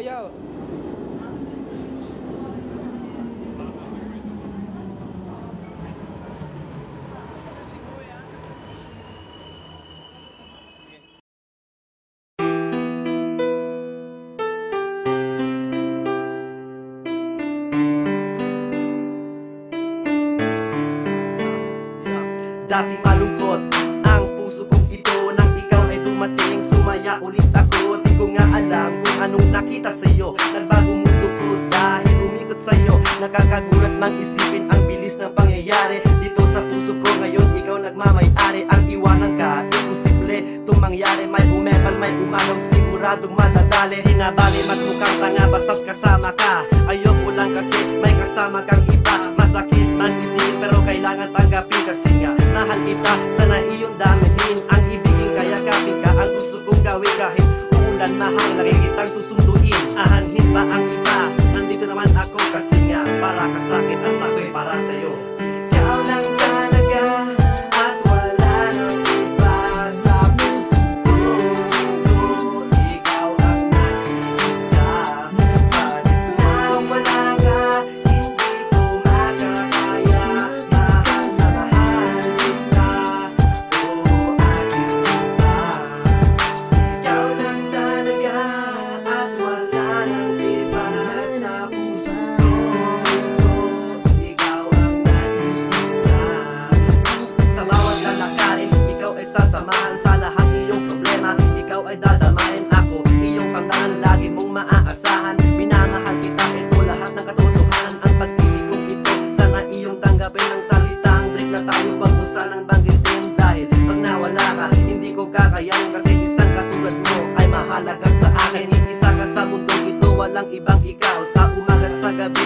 yo. Dati malungkot ang puso kong ito, nang ikaw ay dumating, sumaya ulit ako. Di ko nga alam kung anong nakita sa'yo, nagbago mundo ko dahil umikot sa'yo. Nakakagulat mang isipin ang bilis ng pangyayari dito sa puso ko. Ngayon ikaw nagmamay-ari, ang iwanan ka, imposible itong mangyari. May umeral, may umagaw, siguradong matadali. Hinabali, magmukhang tanga basta't kasama ka. Ayoko lang kasi may kasama kang iba. Masakit man isipin pero kailangan tanggapin kasi nga mahal kita, sana iyong damihin. Ang ibigin kaya kapin ka, ang gusto kong gawin kahit uulan mahal, lagi kitang susunduin. Ahanhin ba ang iba? Nandito naman ako kasi nga para ka sa'kin at ako'y para sa'yo. Ikaw lang talaga at wala nang iba sa puso ko. Ikaw ang nag-iisa. Panis na wala ka, hindi ko makakaya. Mahal na mahal kita, o aking sinta. Ikaw lang talaga at wala nang iba sa puso ko. Ikaw ang nag-iisa. Sa bawat lalakarin, ikaw ay sasamahan. Sa lahat iyong problema, ikaw ay dadamayan. Ako, iyong sandalan, lagi mong maaasahan. Minamahal kita, ito lahat ng katotohanan. Ang pag-ibig kong ito, sana iyong tanggapin. Ang salitang break na tayo, wag mo sanang banggitin. Dahil pag nawala ka, hindi ko kakayanin. Kasi isang katulad mo ay mahalaga sa akin. Iisa ka sa mundong ito, walang ibang ikaw. Sa umaga't sa gabi,